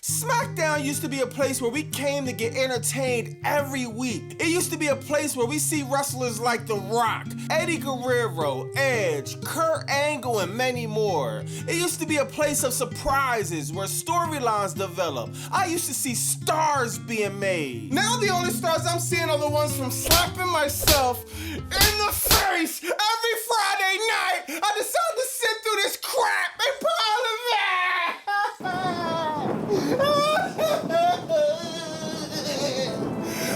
SmackDown used to be a place where we came to get entertained every week. It used to be a place where we see wrestlers like The Rock, Eddie Guerrero, Edge, Kurt Angle, and many more. It used to be a place of surprises where storylines develop. I used to see stars being made. Now the only stars I'm seeing are the ones from slapping myself in the face every Friday night. I decided to sit through this crap and pile of that.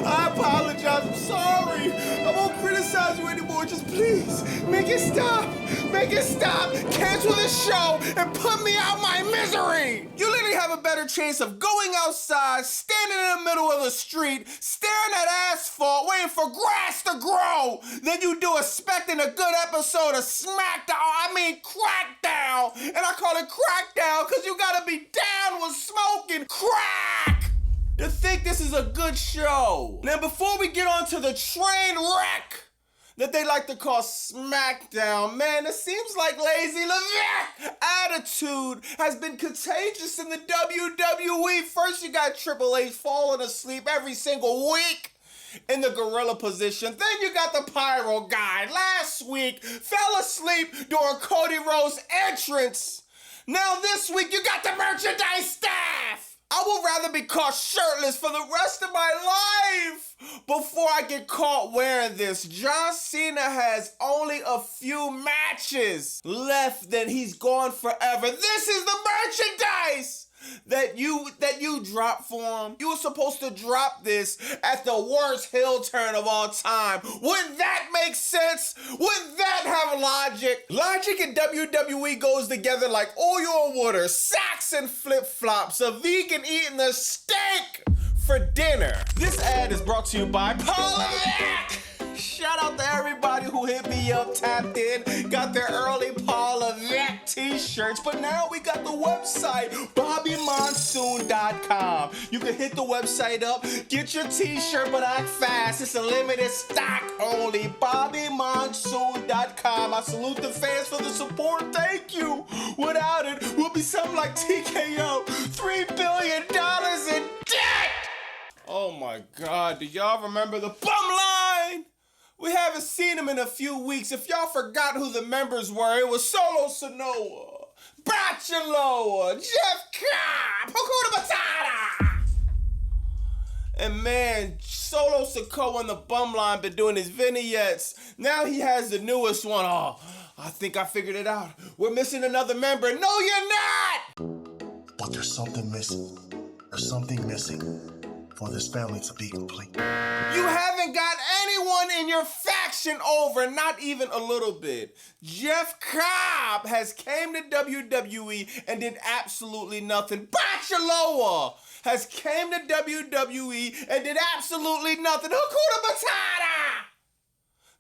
I apologize, I'm sorry. I won't criticize you anymore, just please, make it stop. Make it stop, cancel this show, and put me out my misery. You literally have a better chance of going outside, standing in the middle of the street, staring at asphalt, waiting for grass to grow, than you do expecting a good episode of Crackdown. And I call it Crackdown because you gotta be down with smoking crack to think this is a good show. Now, before we get on to the train wreck that they like to call SmackDown, man, it seems like lazy attitude has been contagious in the WWE. First, you got Triple H falling asleep every single week in the gorilla position. Then you got the pyro guy. Last week, fell asleep during Cody Rhodes' entrance. Now this week, you got the merchandise staff. I would rather be caught shirtless for the rest of my life before I get caught wearing this. John Cena has only a few matches left, then he's gone forever. This is the merchandise that you dropped for him. You were supposed to drop this at the worst heel turn of all time. Wouldn't that make sense? Wouldn't that have logic? Logic in WWE goes together like oil and water, socks and flip-flops, a vegan eating a steak for dinner. This ad is brought to you by Paulette. Shout out to everybody who hit me up, tapped in, got their early Paula Vet t-shirts, but now we got the website, BobbyMonsoon.com. You can hit the website up, get your t-shirt, but act fast. It's a limited stock only, BobbyMonsoon.com. I salute the fans for the support, thank you. Without it, we'll be something like TKO, $3 billion in debt. Oh my God, do y'all remember the bum line? We haven't seen him in a few weeks. If y'all forgot who the members were, it was Solo Sikoa, Bachelor, Jeff Cobb, Hakuna Matata. And man, Solo Sikoa and the bum line been doing his vignettes. Now he has the newest one. Oh, I think I figured it out. We're missing another member. No, you're not! But there's something missing. There's something missing for this family to be complete. You haven't got anyone in your faction over, not even a little bit. Jeff Cobb has came to WWE and did absolutely nothing. Bachelor has came to WWE and did absolutely nothing. Hakuna Matata!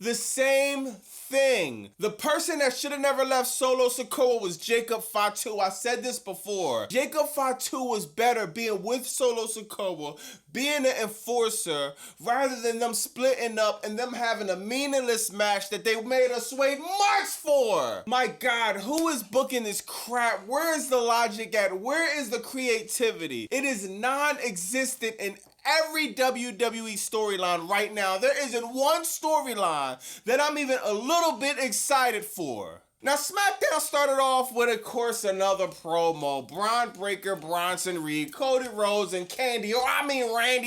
The same thing. The person that should have never left Solo Sikoa was Jacob Fatu. I said this before. Jacob Fatu was better being with Solo Sikoa, being an enforcer, rather than them splitting up and them having a meaningless match that they made us wait months for. My God, who is booking this crap? Where is the logic at? Where is the creativity? It is non-existent in every WWE storyline right now. There isn't one storyline that I'm even a little bit excited for. Now, SmackDown started off with, of course, another promo. Braun Breaker, Bronson Reed, Cody Rhodes, and Randy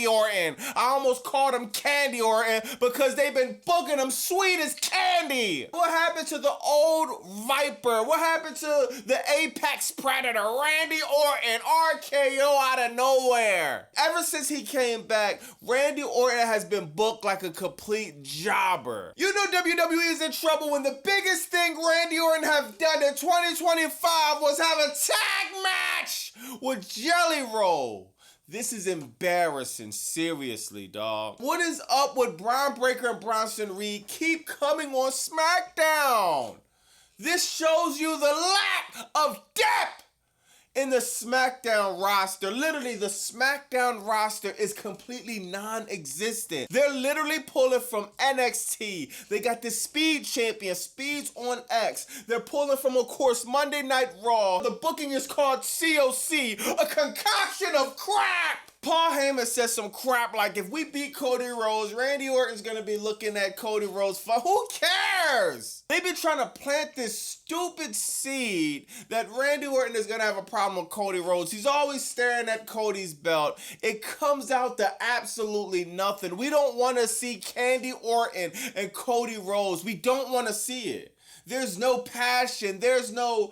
Orton. I almost called him Candy Orton because they've been booking him sweet as candy. What happened to the old Viper? What happened to the Apex Predator? Randy Orton, RKO out of nowhere. Ever since he came back, Randy Orton has been booked like a complete jobber. You know WWE is in trouble when the biggest thing Randy Orton have done in 2025 was have a tag match with Jelly Roll. This is embarrassing, seriously, dog. What is up with Braun Breaker and Bronson Reed keep coming on SmackDown? This shows you the lack of depth in the SmackDown roster. Literally, the SmackDown roster is completely non-existent. They're literally pulling from NXT. They got the Speed Champion, Speed's on X. They're pulling from, of course, Monday Night Raw. The booking is called COC, a concoction of crap. Paul Heyman said some crap like, if we beat Cody Rhodes, Randy Orton's gonna be looking at Cody Rhodes for who cares? They've been trying to plant this stupid seed that Randy Orton is gonna have a problem with Cody Rhodes. He's always staring at Cody's belt. It comes out to absolutely nothing. We don't want to see Candy Orton and Cody Rhodes. We don't want to see it. There's no passion. There's no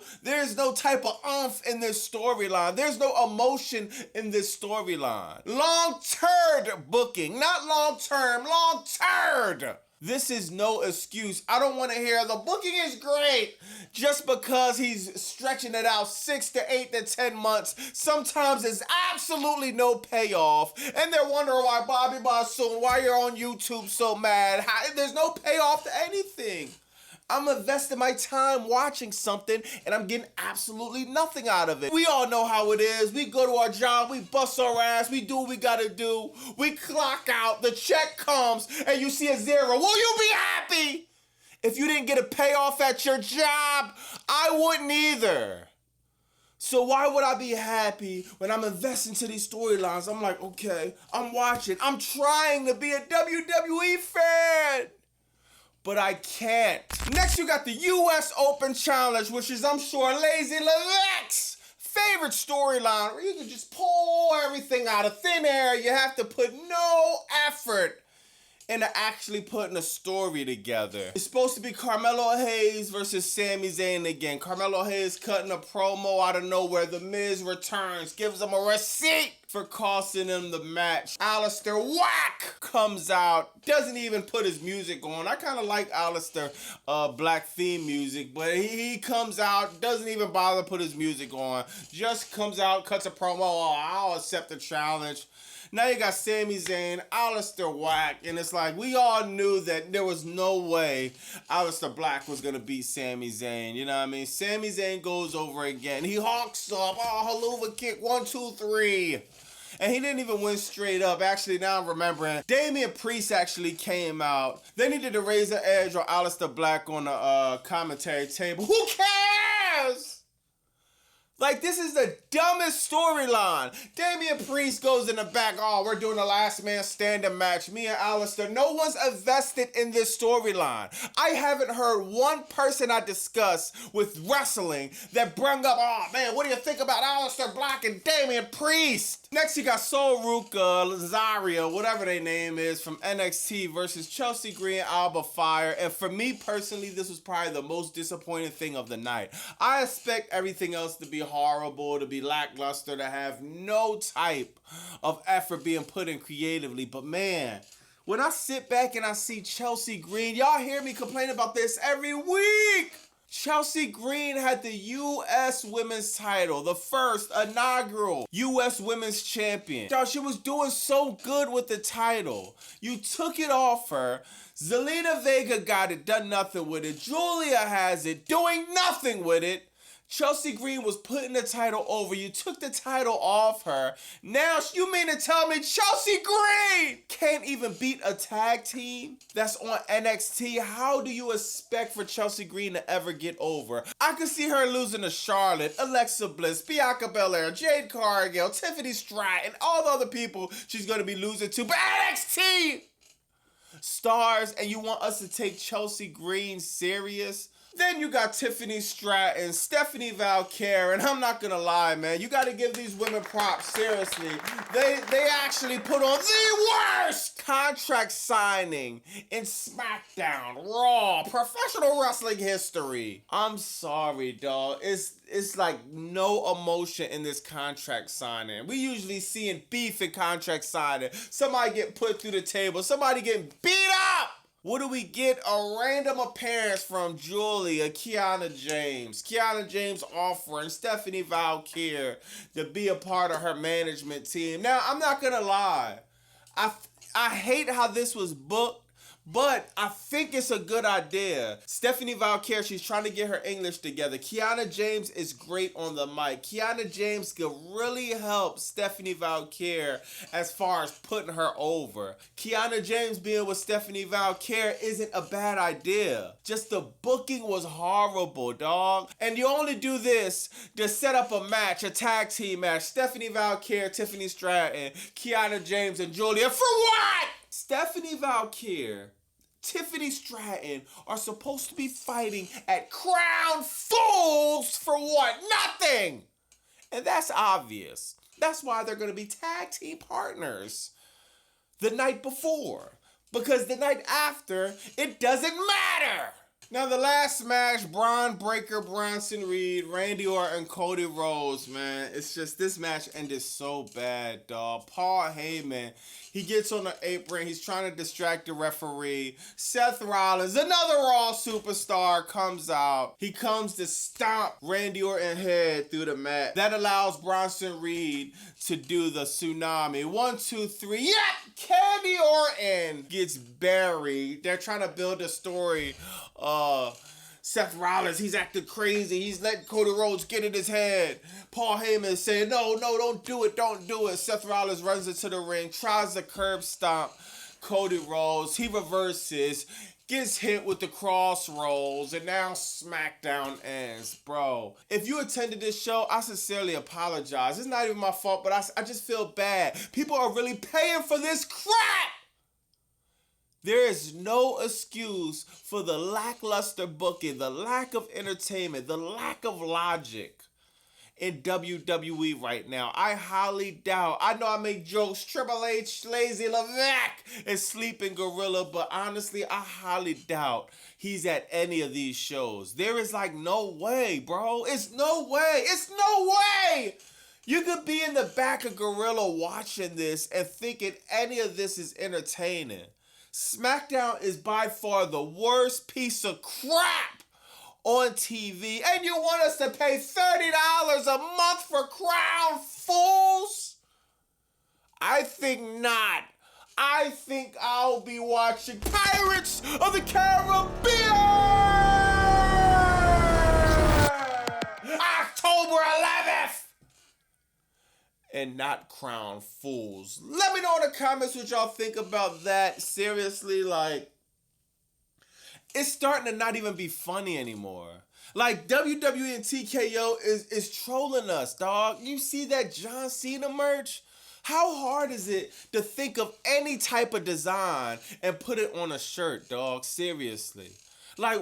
type of oomph in this storyline. There's no emotion in this storyline. Long-term booking, not long-term, long-term. This is no excuse. I don't want to hear the booking is great just because he's stretching it out 6 to 8 to 10 months. Sometimes there's absolutely no payoff. And they're wondering why Bobby Monsoon, why you're on YouTube so mad. There's no payoff to anything. I'm investing my time watching something and I'm getting absolutely nothing out of it. We all know how it is. We go to our job, we bust our ass, we do what we gotta do. We clock out, the check comes, and you see a zero. Will you be happy? If you didn't get a payoff at your job, I wouldn't either. So why would I be happy when I'm investing to these storylines? I'm like, okay, I'm watching. I'm trying to be a WWE fan. But I can't. Next, you got the US Open Challenge, which is, I'm sure, Lazy's favorite storyline, where you can just pull everything out of thin air. You have to put no effort into actually putting a story together. It's supposed to be Carmelo Hayes versus Sami Zayn again. Carmelo Hayes cutting a promo out of nowhere. The Miz returns, gives him a receipt for costing him the match. Alistair Whack comes out, doesn't even put his music on. I kind of like Alistair Black theme music, but he comes out, doesn't even bother to put his music on. Just comes out, cuts a promo, oh, I'll accept the challenge. Now you got Sami Zayn, Alistair Whack, and it's like, we all knew that there was no way Alistair Black was going to beat Sami Zayn, you know what I mean? Sami Zayn goes over again. He hawks up, oh, haluva kick, 1, 2, 3. And he didn't even win straight up. Actually, now I'm remembering, Damian Priest actually came out. They needed to raise the edge on Alistair Black on the commentary table. Who cares? Like, this is the dumbest storyline. Damian Priest goes in the back, oh, we're doing a last man standing match, me and Alistair. No one's invested in this storyline. I haven't heard one person I discuss with wrestling that brought up, oh man, what do you think about Alistair Black and Damian Priest? Next, you got Sol Ruka, Lazaria, whatever their name is, from NXT versus Chelsea Green, Alba Fire. And for me personally, this was probably the most disappointing thing of the night. I expect everything else to be horrible, to be lackluster, to have no type of effort being put in creatively. But man, when I sit back and I see Chelsea Green, y'all hear me complain about this every week. Chelsea Green had the U.S. Women's title, the first inaugural U.S. Women's Champion. Y'all, she was doing so good with the title. You took it off her. Zelina Vega got it, done nothing with it. Julia has it, doing nothing with it. Chelsea Green was putting the title over. You took the title off her. Now, you mean to tell me Chelsea Green can't even beat a tag team that's on NXT? How do you expect for Chelsea Green to ever get over? I could see her losing to Charlotte, Alexa Bliss, Bianca Belair, Jade Cargill, Tiffany Stratton, and all the other people she's going to be losing to. But NXT stars, and you want us to take Chelsea Green serious? Then you got Tiffany Stratton, Stephanie Valkyrie, and I'm not gonna lie, man, you gotta give these women props, seriously. They actually put on the worst contract signing in SmackDown, Raw, professional wrestling history. I'm sorry, dog. It's like no emotion in this contract signing. We usually seeing beef in contract signing. Somebody get put through the table, somebody getting beat up. What do we get? A random appearance from Julia, Kiana James offering Stephanie Valkyrie to be a part of her management team. Now, I'm not gonna lie. I hate how this was booked, But I think it's a good idea. Stephanie Valkyrie, she's trying to get her English together. Kiana James is great on the mic. Kiana James could really help Stephanie Valkyrie as far as putting her over. Kiana James being with Stephanie Valkyrie isn't a bad idea. Just the booking was horrible, dog. And you only do this to set up a match, a tag team match. Stephanie Valkyrie, Tiffany Stratton, Kiana James, and Julia. For what? Stephanie Valkyrie, Tiffany Stratton are supposed to be fighting at Crown Fools for what? Nothing! And that's obvious. That's why they're going to be tag team partners the night before. Because the night after, it doesn't matter! Now, the last match, Braun Breaker, Bronson Reed, Randy Orton, and Cody Rhodes, man. It's just, this match ended so bad, dog. Paul Heyman, he gets on the apron. He's trying to distract the referee. Seth Rollins, another Raw superstar, comes out. He comes to stomp Randy Orton's head through the mat. That allows Bronson Reed to do the tsunami. 1, 2, 3. Yep! Candy Orton gets buried. They're trying to build a story. Seth Rollins, he's acting crazy. He's letting Cody Rhodes get in his head. Paul Heyman is saying, no, don't do it, don't do it. Seth Rollins runs into the ring, tries to curb stomp Cody Rhodes. He reverses, gets hit with the crossroads, and now SmackDown ends. Bro, if you attended this show, I sincerely apologize. It's not even my fault, but I just feel bad. People are really paying for this crap! There is no excuse for the lackluster booking, the lack of entertainment, the lack of logic in WWE right now. I highly doubt. I know I make jokes, Triple H, Lazy Levesque, and Sleeping Gorilla, but honestly, I highly doubt he's at any of these shows. There is like no way, bro. It's no way. It's no way. You could be in the back of Gorilla watching this and thinking any of this is entertaining. SmackDown is by far the worst piece of crap on TV, and you want us to pay $30 a month for Crown Fools? I think not. I think I'll be watching Pirates of the Caribbean! October 11th! And not Crown Fools. Let me know in the comments what y'all think about that. Seriously, like, it's starting to not even be funny anymore. Like, WWE and TKO is trolling us, dog. You see that John Cena merch? How hard is it to think of any type of design and put it on a shirt, dog? Seriously. Like,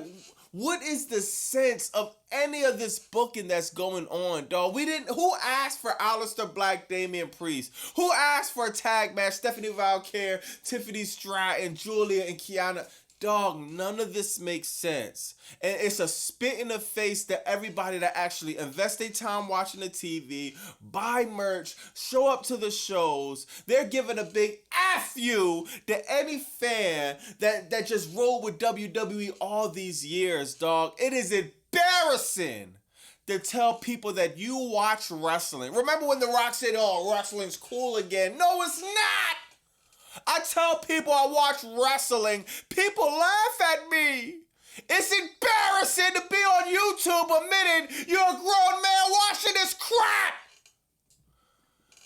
what is the sense of any of this booking that's going on, dog? Who asked for Aleister Black, Damian Priest? Who asked for a tag match? Stephanie Valkyrie, Tiffany Stratton, Julia, and Kiana. Dog, none of this makes sense. And it's a spit in the face to everybody that actually invest their time watching the TV, buy merch, show up to the shows. They're giving a big F you to any fan that just rolled with WWE all these years, dog. It is embarrassing to tell people that you watch wrestling. Remember when The Rock said, oh, wrestling's cool again? No, it's not! I tell people I watch wrestling, people laugh at me. It's embarrassing to be on YouTube admitting you're a grown man watching this crap.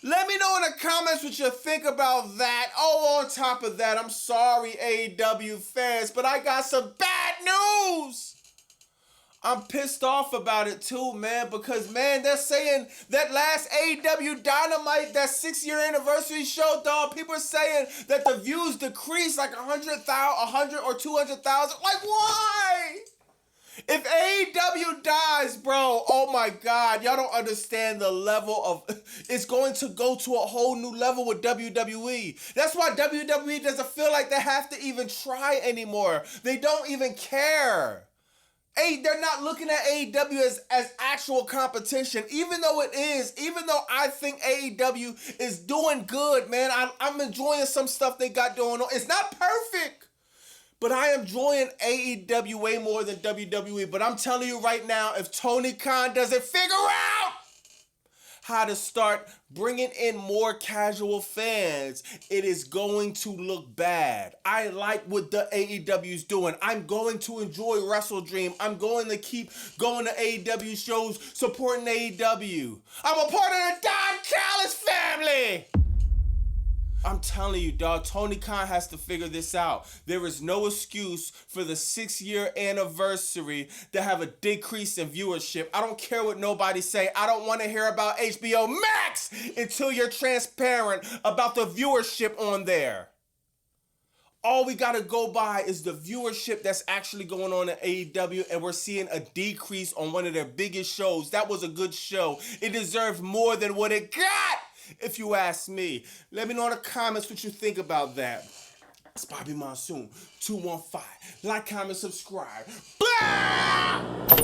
Let me know in the comments what you think about that. Oh, on top of that, I'm sorry, AEW fans, but I got some bad news. I'm pissed off about it too, man, because, man, they're saying that last AEW Dynamite, that 6-year anniversary show, dog, people are saying that the views decreased like 100 or 200,000. Like, why? If AEW dies, bro, oh my God, y'all don't understand the level of, it's going to go to a whole new level with WWE. That's why WWE doesn't feel like they have to even try anymore. They don't even care. They're not looking at AEW as actual competition, even though it is, even though I think AEW is doing good, man. I'm enjoying some stuff they got going on. It's not perfect, but I am enjoying AEW way more than WWE. But I'm telling you right now, if Tony Khan doesn't figure out how to start bringing in more casual fans, it is going to look bad. I like what the AEW's doing. I'm going to enjoy Wrestle Dream. I'm going to keep going to AEW shows, supporting AEW. I'm a part of the Don Callis family. I'm telling you, dog, Tony Khan has to figure this out. There is no excuse for the 6-year anniversary to have a decrease in viewership. I don't care what nobody say. I don't want to hear about HBO Max until you're transparent about the viewership on there. All we gotta go by is the viewership that's actually going on at AEW, and we're seeing a decrease on one of their biggest shows. That was a good show. It deserved more than what it got, if you ask me. Let me know in the comments what you think about that. It's Bobby Monsoon, 215. Like, comment, subscribe. Blah!